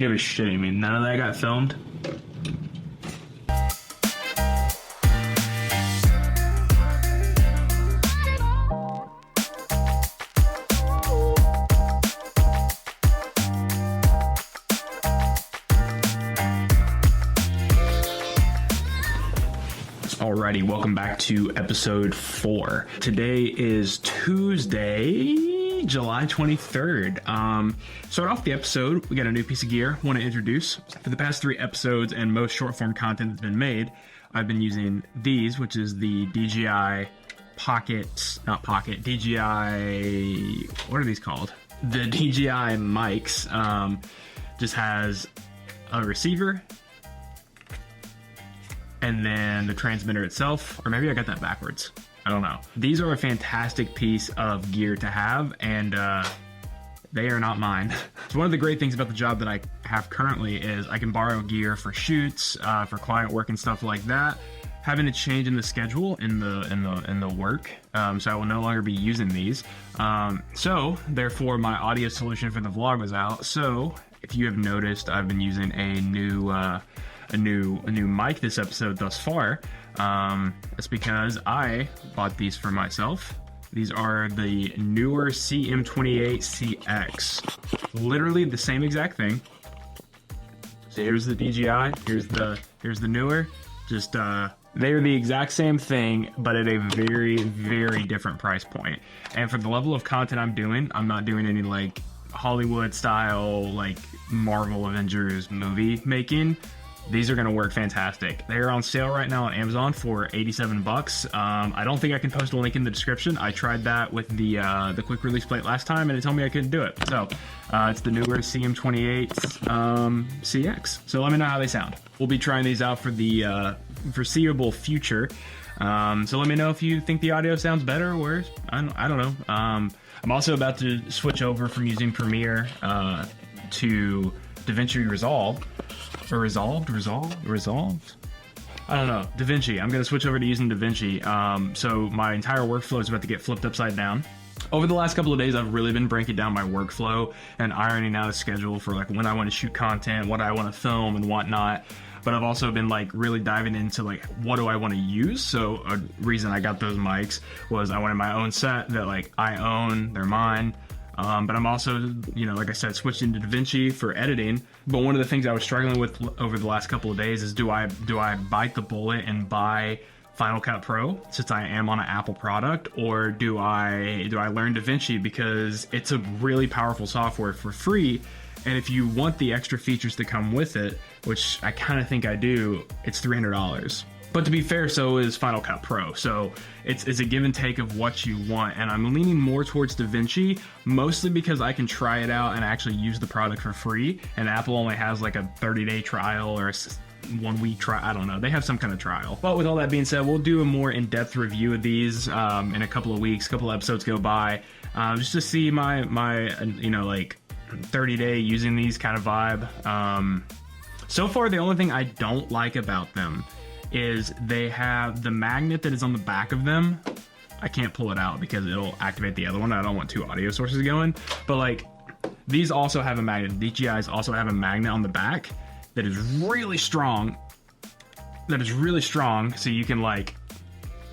You gotta be shitting me. None of that got filmed? Alrighty, welcome back to episode 4. Today is Tuesday, July 23rd. Start off the episode, we got a new piece of gear I want to introduce. For the past 3 episodes and most short form content that's been made, I've been using these, which is the DJI DJI, what are these called? The DJI mics. Just has a receiver, and then the transmitter itself, or maybe I got that backwards. I don't know. These are a fantastic piece of gear to have, and they are not mine. So one of the great things about the job that I have currently is I can borrow gear for shoots, for client work and stuff like that. Having a change in the schedule in the work, so I will no longer be using these. So therefore, my audio solution for the vlog was out. So if you have noticed, I've been using a new mic this episode thus far. That's because I bought these for myself. These are the newer CM28CX. Literally the same exact thing. So here's the DJI, here's the newer. Just they are the exact same thing, but at a very, very different price point. And for the level of content I'm doing, I'm not doing any like Hollywood style, like Marvel Avengers movie making. These are going to work fantastic. They are on sale right now on Amazon for $87. I don't think I can post a link in the description. I tried that with the quick release plate last time, and it told me I couldn't do it. So it's the newer CM28 CX. So let me know how they sound. We'll be trying these out for the foreseeable future. So let me know if you think the audio sounds better or worse. I don't know. I'm also about to switch over from using Premiere to DaVinci Resolve. Or Resolved? I don't know. DaVinci. I'm going to switch over to using DaVinci. So my entire workflow is about to get flipped upside down. Over the last couple of days, I've really been breaking down my workflow and ironing out a schedule for like when I want to shoot content, what I want to film and whatnot. But I've also been like really diving into like what do I want to use. So a reason I got those mics was I wanted my own set that like I own, they're mine. But I'm also, like I said, switched into DaVinci for editing. But one of the things I was struggling with over the last couple of days is do I bite the bullet and buy Final Cut Pro since I am on an Apple product, or do I learn DaVinci because it's a really powerful software for free, and if you want the extra features to come with it, which I kind of think I do, it's $300. But to be fair, so is Final Cut Pro. So it's a give and take of what you want. And I'm leaning more towards DaVinci, mostly because I can try it out and actually use the product for free. And Apple only has like a 30-day trial or a 1-week trial. I don't know. They have some kind of trial. But with all that being said, we'll do a more in-depth review of these in a couple of weeks. A couple of episodes go by, just to see my like 30-day using these kind of vibe. So far, the only thing I don't like about them is they have the magnet that is on the back of them. I can't pull it out because it'll activate the other one. I don't want 2 audio sources going. But like, these also have a magnet. DJIs also have a magnet on the back that is really strong. So you can like,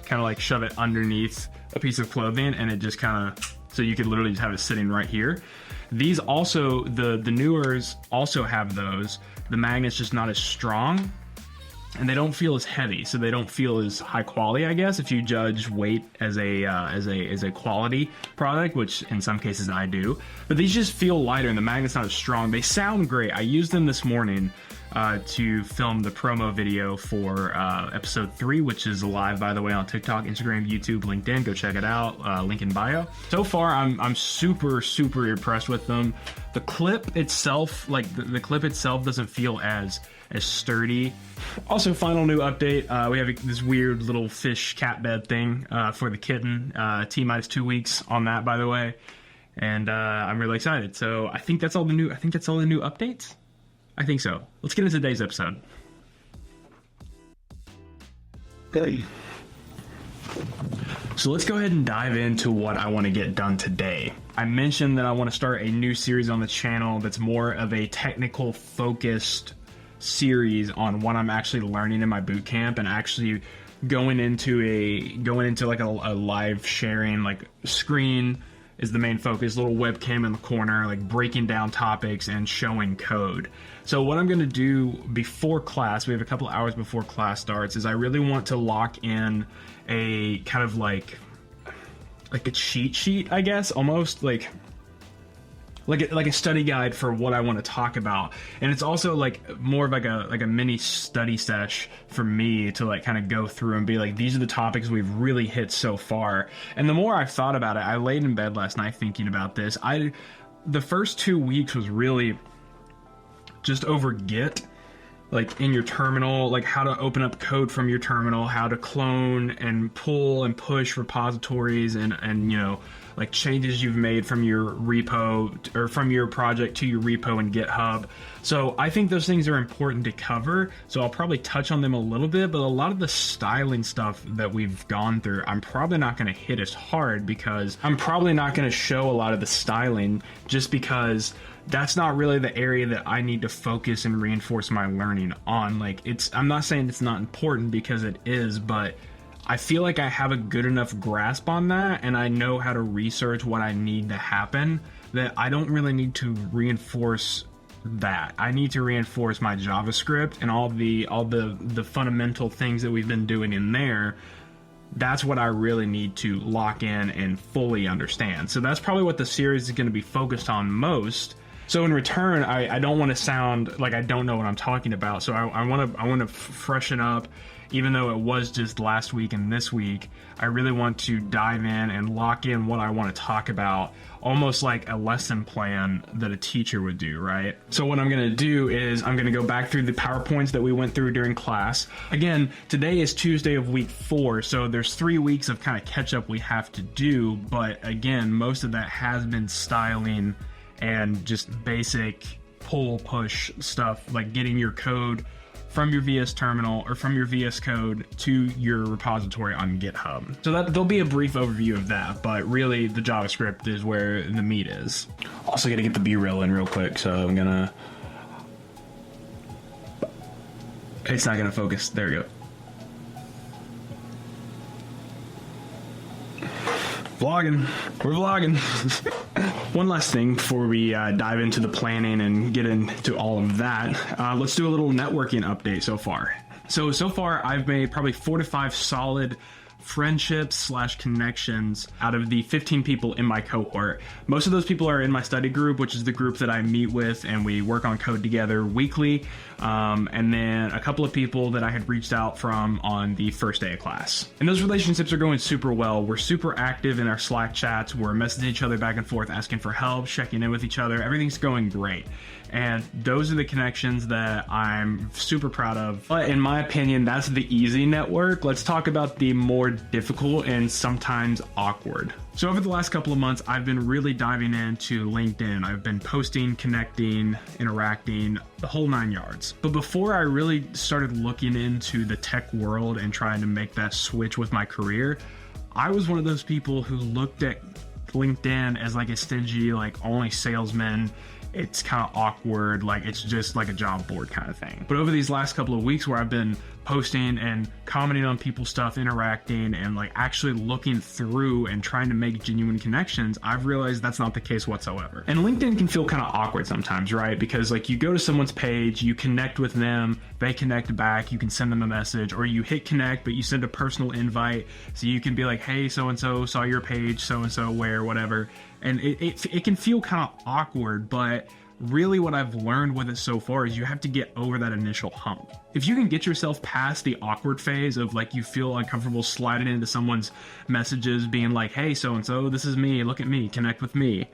kind of like shove it underneath a piece of clothing, and it just kind of, so you could literally just have it sitting right here. These also, the newers also have those. The magnet's just not as strong, and they don't feel as heavy, so they don't feel as high quality, I guess, if you judge weight as a quality product, which in some cases I do. But these just feel lighter, and the magnet's not as strong. They sound great. I used them this morning to film the promo video for episode 3, which is live, by the way, on TikTok, Instagram, YouTube, LinkedIn. Go check it out. Link in bio. So far, I'm super, super impressed with them. The clip itself, like the clip itself, doesn't feel as sturdy. Also, final new update, we have this weird little fish cat bed thing for the kitten. T-minus 2 weeks on that, by the way, and I'm really excited. So I think that's all the new updates. I think so. Let's get into today's episode. So let's go ahead and dive into what I want to get done today. I mentioned that I want to start a new series on the channel that's more of a technical focused series on what I'm actually learning in my boot camp, and actually going into like a live sharing, like screen is the main focus, little webcam in the corner, like breaking down topics and showing code. So what I'm going to do before class, we have a couple hours before class starts, is I really want to lock in a kind of like a cheat sheet, I guess, almost like a study guide for what I want to talk about. And it's also like more of like a mini study sesh for me to like kind of go through and be like, these are the topics we've really hit so far. And the more I've thought about it, I laid in bed last night thinking about this. The first 2 weeks was really just over Git, like in your terminal, like how to open up code from your terminal, how to clone and pull and push repositories and you know, like changes you've made from your repo or from your project to your repo in GitHub. So I think those things are important to cover. So I'll probably touch on them a little bit, but a lot of the styling stuff that we've gone through, I'm probably not going to hit as hard, because I'm probably not going to show a lot of the styling, just because that's not really the area that I need to focus and reinforce my learning on. Like, I'm not saying it's not important, because it is, but I feel like I have a good enough grasp on that, and I know how to research what I need to happen, that I don't really need to reinforce that. I need to reinforce my JavaScript and all the fundamental things that we've been doing in there. That's what I really need to lock in and fully understand. So that's probably what the series is going to be focused on most. So in return, I don't want to sound like I don't know what I'm talking about. So I want to freshen up. Even though it was just last week and this week, I really want to dive in and lock in what I want to talk about, almost like a lesson plan that a teacher would do, right? So what I'm going to do is I'm going to go back through the PowerPoints that we went through during class. Again, today is Tuesday of week 4, so there's 3 weeks of kind of catch up we have to do. But again, most of that has been styling and just basic pull push stuff, like getting your code from your VS Terminal or from your VS Code to your repository on GitHub. So there'll be a brief overview of that, but really the JavaScript is where the meat is. Also gotta get the B-roll in real quick, so I'm gonna... It's not gonna focus. There we go. Vlogging. We're vlogging. One last thing before we dive into the planning and get into all of that. Let's do a little networking update so far. So far I've made probably 4 to 5 solid friendships / connections out of the 15 people in my cohort. Most of those people are in my study group, which is the group that I meet with and we work on code together weekly. And then a couple of people that I had reached out from on the first day of class. And those relationships are going super well. We're super active in our Slack chats. We're messaging each other back and forth, asking for help, checking in with each other. Everything's going great. And those are the connections that I'm super proud of. But in my opinion, that's the easy network. Let's talk about the more difficult and sometimes awkward. So over the last couple of months, I've been really diving into LinkedIn. I've been posting, connecting, interacting, the whole 9 yards. But before I really started looking into the tech world and trying to make that switch with my career, I was one of those people who looked at LinkedIn as like a stingy, like only salesman. It's kind of awkward, like it's just like a job board kind of thing. But over these last couple of weeks where I've been posting and commenting on people's stuff, interacting, and like actually looking through and trying to make genuine connections, I've realized that's not the case whatsoever. And LinkedIn can feel kind of awkward sometimes, right? Because like you go to someone's page, you connect with them, they connect back, you can send them a message, or you hit connect, but you send a personal invite. So you can be like, hey, so-and-so saw your page, so-and-so where, whatever. And it can feel kind of awkward, but really what I've learned with it so far is you have to get over that initial hump. If you can get yourself past the awkward phase of like you feel uncomfortable sliding into someone's messages being like, hey, so-and-so, this is me, look at me, connect with me,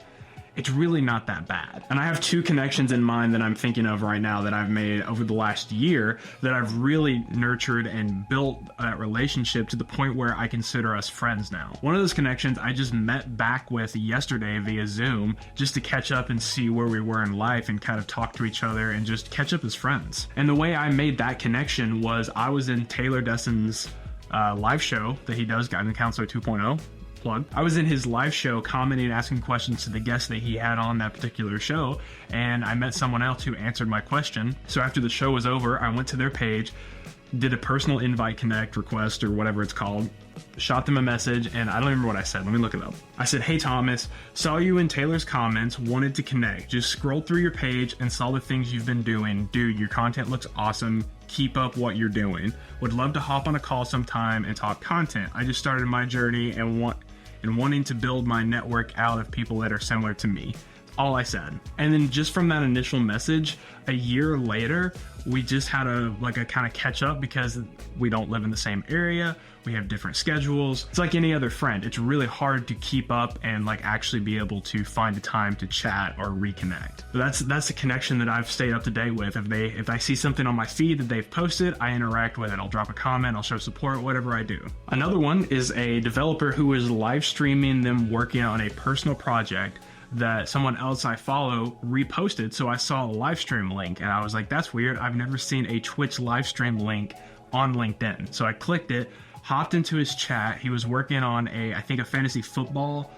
it's really not that bad. And I have 2 connections in mind that I'm thinking of right now that I've made over the last year that I've really nurtured and built that relationship to the point where I consider us friends now. One of those connections I just met back with yesterday via Zoom just to catch up and see where we were in life and kind of talk to each other and just catch up as friends. And the way I made that connection was I was in Taylor Desson's live show that he does, Guidance Counselor 2.0. Plug. I was in his live show commenting, asking questions to the guests that he had on that particular show, and I met someone else who answered my question. So after the show was over, I went to their page, did a personal invite connect request or whatever it's called, shot them a message, and I don't remember what I said. Let me look it up. I said, "Hey Thomas, saw you in Taylor's comments, wanted to connect. Just scrolled through your page and saw the things you've been doing. Dude, your content looks awesome. Keep up what you're doing. Would love to hop on a call sometime and talk content. I just started my journey and wanting to build my network out of people that are similar to me." All I said. And then just from that initial message, a year later, we just had a kind of catch up because we don't live in the same area. We have different schedules. It's like any other friend. It's really hard to keep up and actually be able to find a time to chat or reconnect. So that's the connection that I've stayed up to date with. If I see something on my feed that they've posted, I interact with it. I'll drop a comment, I'll show support, whatever I do. Another one is a developer who is live streaming them working on a personal project that someone else I follow reposted. So I saw a live stream link and I was like, that's weird. I've never seen a Twitch live stream link on LinkedIn. So I clicked it, hopped into his chat. He was working on I think a fantasy football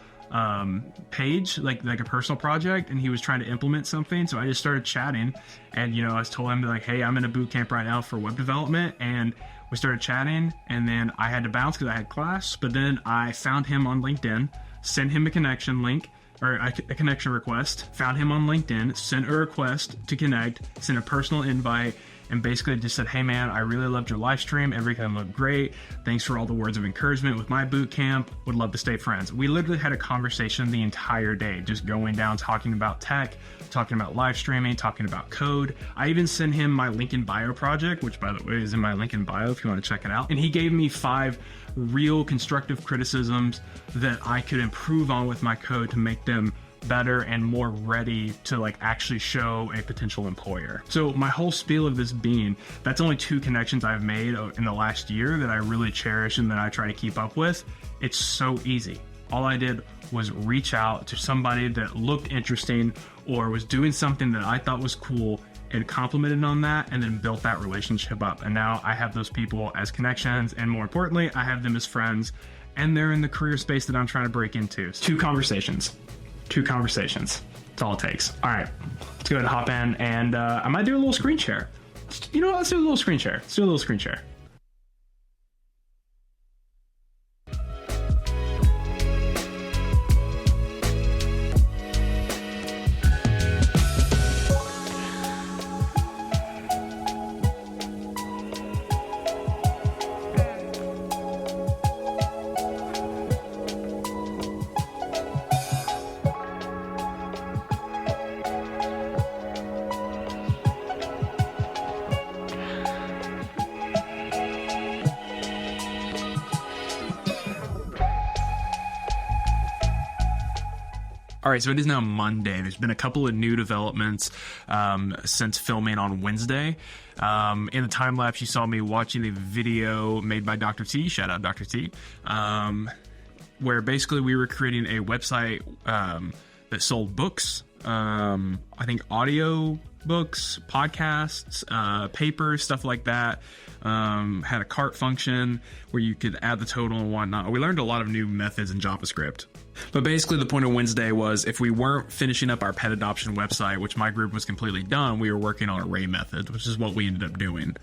page, like a personal project, and he was trying to implement something. So I just started chatting, and I was told him hey, I'm in a boot camp right now for web development, and we started chatting, and then I had to bounce because I had class. But then I found him on LinkedIn, sent him a connection link, or a connection request, found him on LinkedIn, sent a request to connect, sent a personal invite, and basically just said, "Hey man, I really loved your live stream. Everything looked great. Thanks for all the words of encouragement with my boot camp. Would love to stay friends." We literally had a conversation the entire day, just going down, talking about tech, talking about live streaming, talking about code. I even sent him my link in bio project, which by the way is in my link in bio if you want to check it out. And he gave me 5 real constructive criticisms that I could improve on with my code to make them better and more ready to actually show a potential employer. So my whole spiel of this being, that's only 2 connections I've made in the last year that I really cherish and that I try to keep up with. It's so easy. All I did was reach out to somebody that looked interesting or was doing something that I thought was cool and complimented on that, and then built that relationship up. And now I have those people as connections, and more importantly, I have them as friends, and they're in the career space that I'm trying to break into. 2 conversations. That's all it takes. All right, let's go ahead and hop in, and I might do a little screen share. You know what? Let's do a little screen share. All right, so it is now Monday. There's been a couple of new developments since filming on Wednesday. In the time lapse, you saw me watching a video made by Dr. T. Shout out Dr. T. Where basically we were creating a website that sold books, I think audio books, podcasts, papers, stuff like that. Had a cart function where you could add the total and whatnot. We learned a lot of new methods in JavaScript. But basically the point of Wednesday was if we weren't finishing up our pet adoption website, which my group was completely done, we were working on array methods, which is what we ended up doing.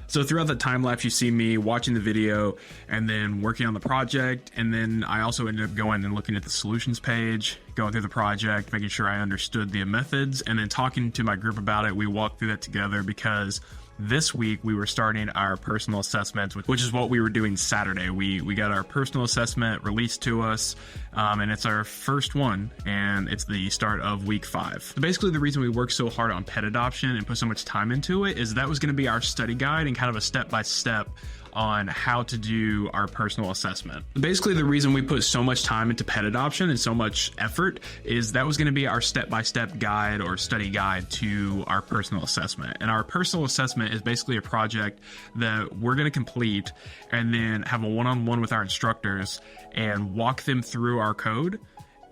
So throughout the time lapse, you see me watching the video and then working on the project. And then I also ended up going and looking at the solutions page, going through the project, making sure I understood the methods, and then talking to my group about it. We walked through that together because this week we were starting our personal assessments, which is what we were doing Saturday. We got our personal assessment released to us, and it's our first one, and it's the start of week 5. So basically the reason we worked so hard on pet adoption and put so much time into it is that was going to be our study guide and kind of a step-by-step on how to do our personal assessment. Basically, the reason we put so much time into pet adoption and so much effort is that was going to be our step-by-step guide or study guide to our personal assessment. And our personal assessment is basically a project that we're going to complete and then have a one-on-one with our instructors and walk them through our code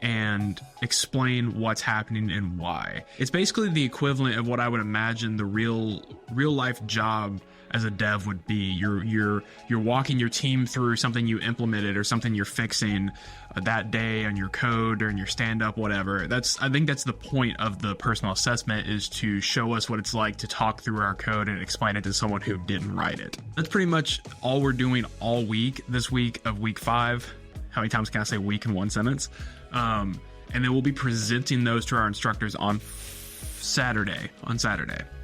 and explain what's happening and why. It's basically the equivalent of what I would imagine the real life job as a dev would be. You're walking your team through something you implemented or something you're fixing that day on your code or in your stand-up, whatever. I think that's the point of the personal assessment, is to show us what it's like to talk through our code and explain it to someone who didn't write it. That's pretty much all we're doing all week, this week of week 5. How many times can I say week in one sentence? And then we'll be presenting those to our instructors on Saturday.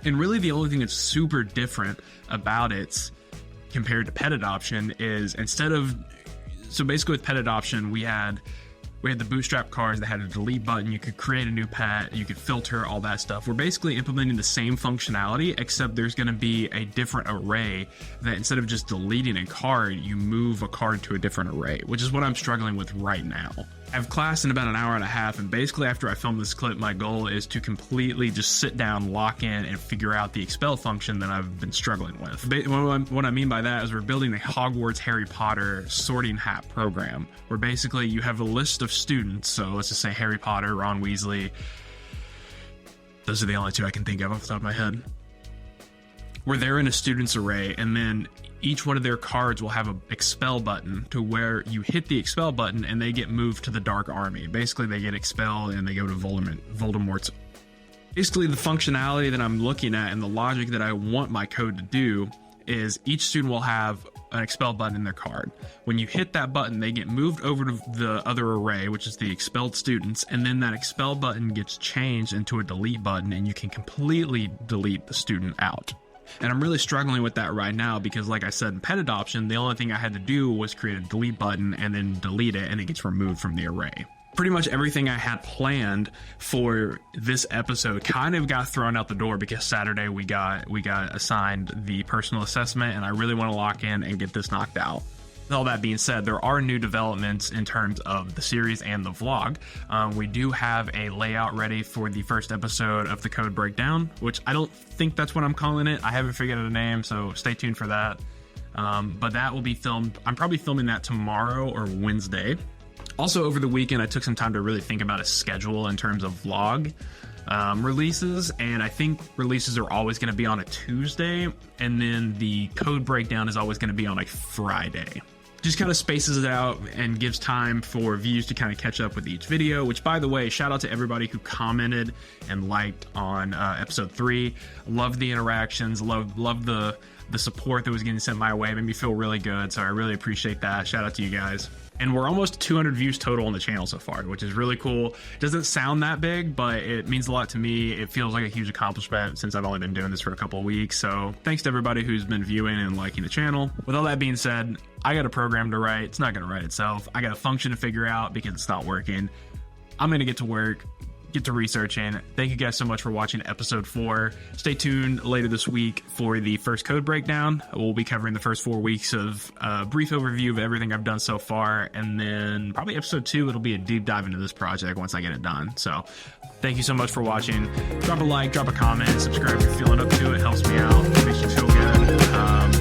And really the only thing that's super different about it compared to pet adoption is so basically with pet adoption, we had the bootstrap cards that had a delete button. You could create a new pet, you could filter, all that stuff. We're basically implementing the same functionality, except there's going to be a different array that instead of just deleting a card, you move a card to a different array, which is what I'm struggling with right now. I have class in about an hour and a half, and basically after I film this clip, my goal is to completely just sit down, lock in, and figure out the expel function that I've been struggling with. What I mean by that is we're building a Hogwarts Harry Potter sorting hat program, where basically you have a list of students, so let's just say Harry Potter, Ron Weasley. Those are the only two I can think of off the top of my head. Where they're in a student's array, and then each one of their cards will have an expel button to where you hit the expel button and they get moved to the Dark Army. Basically, they get expelled and they go to Voldemort's. Basically, the functionality that I'm looking at and the logic that I want my code to do is each student will have an expel button in their card. When you hit that button, they get moved over to the other array, which is the expelled students, and then that expel button gets changed into a delete button, and you can completely delete the student out. And I'm really struggling with that right now because, like I said, in pet adoption, the only thing I had to do was create a delete button and then delete it, and it gets removed from the array. Pretty much everything I had planned for this episode kind of got thrown out the door because Saturday we got assigned the personal assessment, and I really want to lock in and get this knocked out. With all that being said, there are new developments in terms of the series and the vlog. We do have a layout ready for the first episode of the code breakdown, which I don't think that's what I'm calling it. I haven't figured out a name, so stay tuned for that. But that will be filmed. I'm probably filming that tomorrow or Wednesday. Also, over the weekend, I took some time to really think about a schedule in terms of vlog releases, and I think releases are always going to be on a Tuesday, and then the code breakdown is always going to be on a Friday. Just kind of spaces it out and gives time for views to kind of catch up with each video, which, by the way, shout out to everybody who commented and liked on episode 3. Love the interactions, love the support that was getting sent my way. It made me feel really good, so I really appreciate that. Shout out to you guys. And we're almost 200 views total on the channel so far, which is really cool. Doesn't sound that big, but it means a lot to me. It feels like a huge accomplishment since I've only been doing this for a couple of weeks. So thanks to everybody who's been viewing and liking the channel. With all that being said, I got a program to write. It's not going to write itself. I got a function to figure out because it's not working. I'm going to get to work, get to researching. Thank you guys so much for watching episode 4. Stay tuned later this week for the first code breakdown. We'll be covering the first 4 weeks of a brief overview of everything I've done so far, and then probably episode 2, it'll be a deep dive into this project once I get it done. So thank you so much for watching. Drop a like, drop a comment, subscribe if you're feeling up to it. Helps me out, makes you feel good.